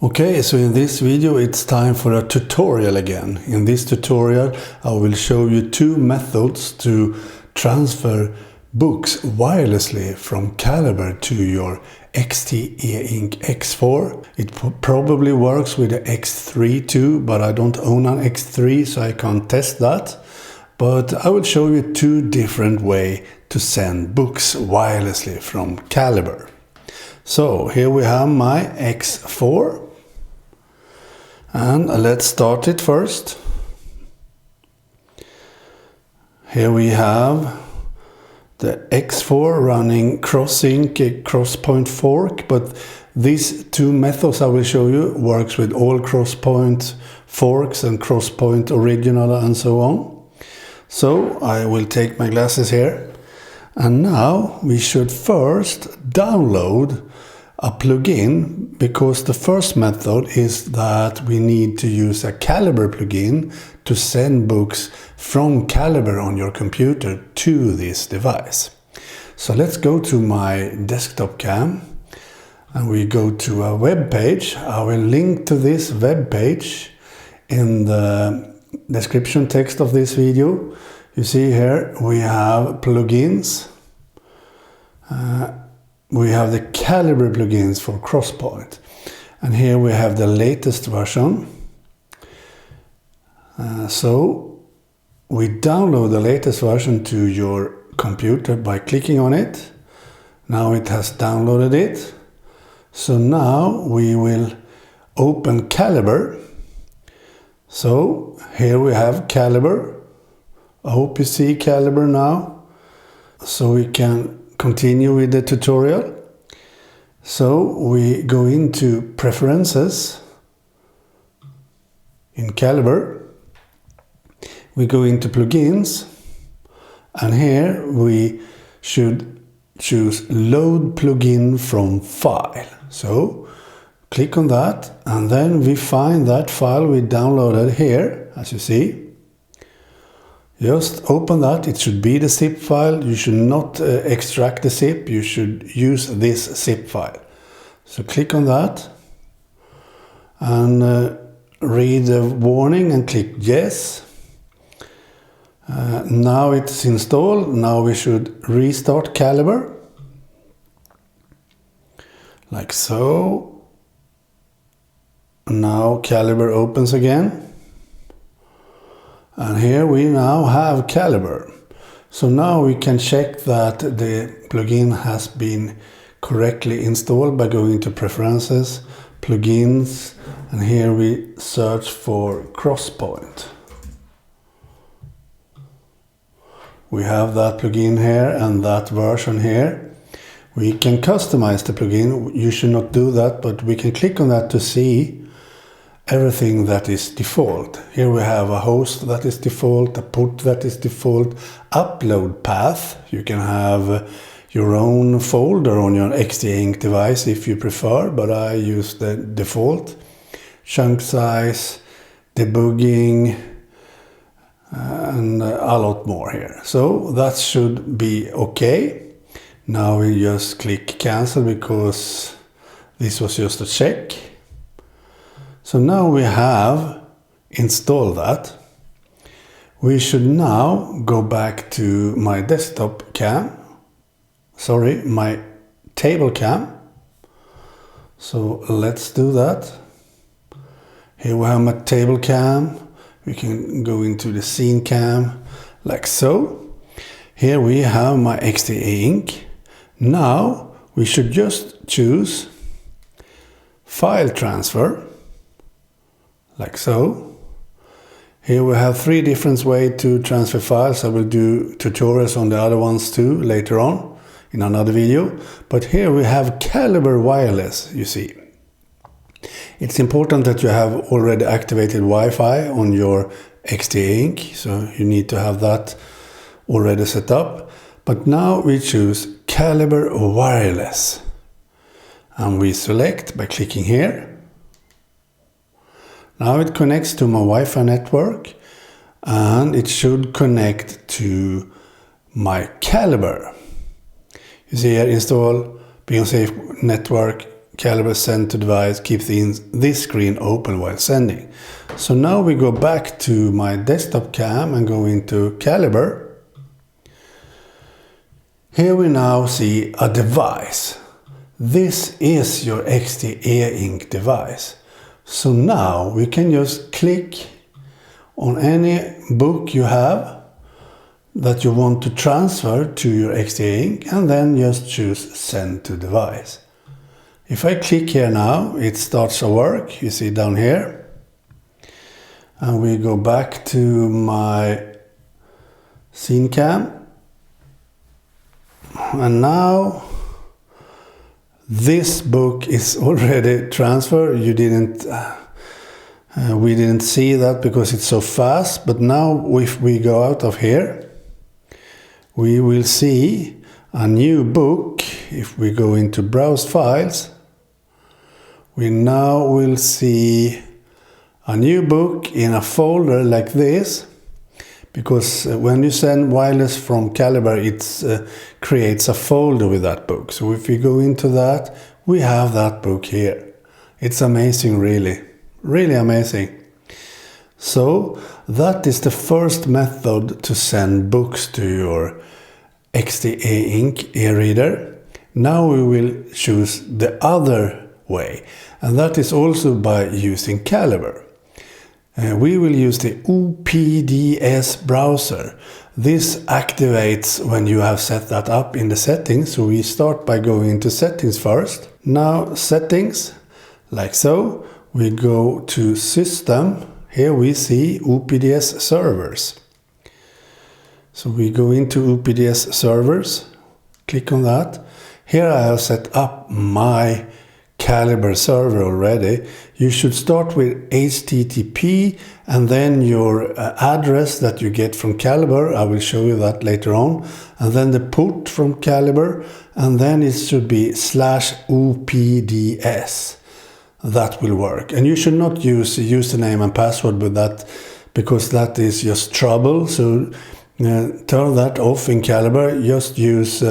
Okay, so in this video it's time for a tutorial again. In this tutorial I will show you two methods to transfer books wirelessly from Calibre to your XTEINK X4. It probably works with the X3 too, but I don't own an X3 so I can't test that. But I will show you two different ways to send books wirelessly from Calibre. So here we have my X4. And let's start it first. Here we have the X4 running XTEINK crosspoint fork, but these two methods I will show you works with all crosspoint forks and crosspoint original and so on. So I will take my glasses here, and now we should first download a plugin, because the first method is that we need to use a Calibre plugin to send books from Calibre on your computer to this device. So let's go to my desktop cam and we go to a web page. I will link to this web page in the description text of this video. You see here we have plugins. We have the Calibre plugins for Crosspoint, and here we have the latest version. So we download the latest version to your computer by clicking on it. Now it has downloaded it. So now we will open Calibre. So here we have Calibre. I hope you see Calibre now, so we can continue with the tutorial. So we go into Preferences in Calibre. We go into Plugins, and here we should choose Load Plugin from File. So click on that, and then we find that file we downloaded here, as you see. Just open that. It should be the zip file. You should not extract the zip. You should use this zip file. So click on that and read the warning and click yes. Now it's installed. Now we should restart Calibre. Like so. Now Calibre opens again. And here we now have Calibre. So now we can check that the plugin has been correctly installed by going to Preferences, Plugins, and here we search for Crosspoint. We have that plugin here and that version here. We can customize the plugin. You should not do that, but we can click on that to see everything that is default. Here we have a host that is default, a put that is default, upload path. You can have your own folder on your XTEINK device if you prefer, but I use the default. Chunk size, debugging, and a lot more here. So that should be okay. Now we just click cancel because this was just a check. So now we have installed that. We should now go back to my desktop cam. Sorry, my table cam. So let's do that. Here we have my table cam. We can go into the scene cam like so. Here we have my XTEINK. Now we should just choose file transfer. Like so. Here we have three different ways to transfer files. I will do tutorials on the other ones too later on in another video. But here we have Calibre wireless, you see. It's important that you have already activated Wi-Fi on your XTEINK, so you need to have that already set up. But now we choose Calibre wireless. And we select by clicking here. Now it connects to my Wi-Fi network, and it should connect to my Calibre. You see here, install, be on safe network, Calibre send to device, keep this screen open while sending. So now we go back to my desktop cam and go into Calibre. Here we now see a device. This is your XTEINK device. So now we can just click on any book you have that you want to transfer to your XTEINK and then just choose send to device. If I click here now, it starts to work, you see down here. And we go back to my scene cam. And now this book is already transferred. We didn't see that because it's so fast. But now if we go out of here, we will see a new book. If we go into browse files, we now will see a new book in a folder like this, because when you send wireless from Calibre, it creates a folder with that book. So if we go into that, we have that book here. It's amazing, really, really amazing. So that is the first method to send books to your XTEINK e-reader. Now we will choose the other way, and that is also by using Calibre. We will use the OPDS browser. This activates when you have set that up in the settings. So we start by going into settings first. Now settings, like so. We go to system. Here we see OPDS servers. So we go into OPDS servers, click on that. Here I have set up my Calibre server already. You should start with HTTP and then your address that you get from Calibre. I will show you that later on. And then the port from Calibre, and then it should be /OPDS. That will work. And you should not use username and password with that, because that is just trouble. So turn that off in Calibre. Just use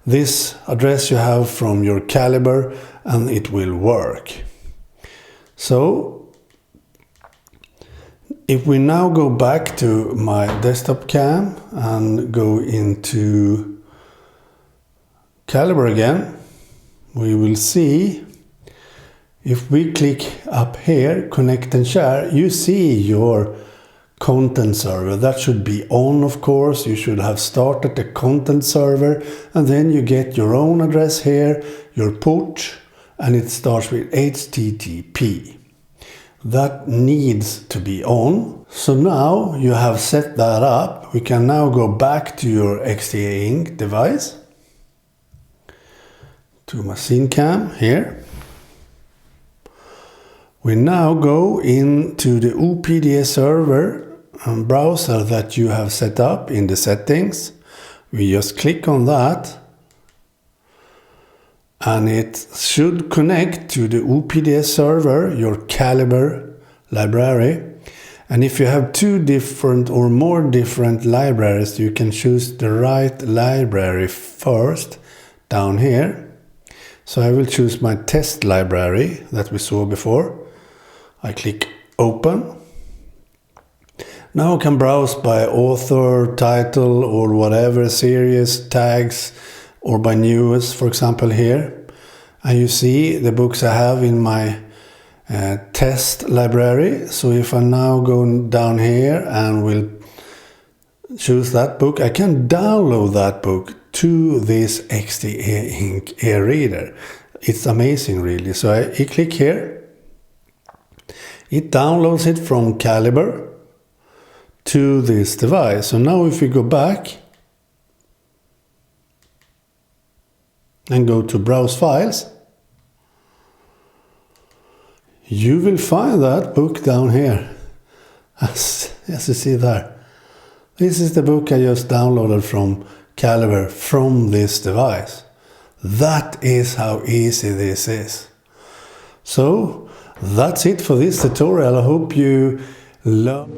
this address you have from your Calibre and it will work. So if we now go back to my desktop cam and go into Calibre again, we will see, if we click up here, connect and share, you see your content server. That should be on, of course. You should have started the content server, and then you get your own address here, your port, and it starts with HTTP. That needs to be on. So now you have set that up. We can now go back to your XTEINK device, to my scene cam here. We now go into the OPDS server browser that you have set up in the settings. We just click on that, and it should connect to the OPDS server, your Calibre library. And if you have two different or more different libraries, you can choose the right library first down here. So I will choose my test library that we saw before. I click open. Now I can browse by author, title, or whatever, series, tags, or by newest, for example, here. And you see the books I have in my test library. So if I now go down here and will choose that book, I can download that book to this XTEINK e-reader. It's amazing, really. So I click here. It downloads it from Calibre to this device. So now if we go back and go to browse files, you will find that book down here, as you see there. This is the book I just downloaded from Calibre from this device. That is how easy this is. So that's it for this tutorial. I hope you love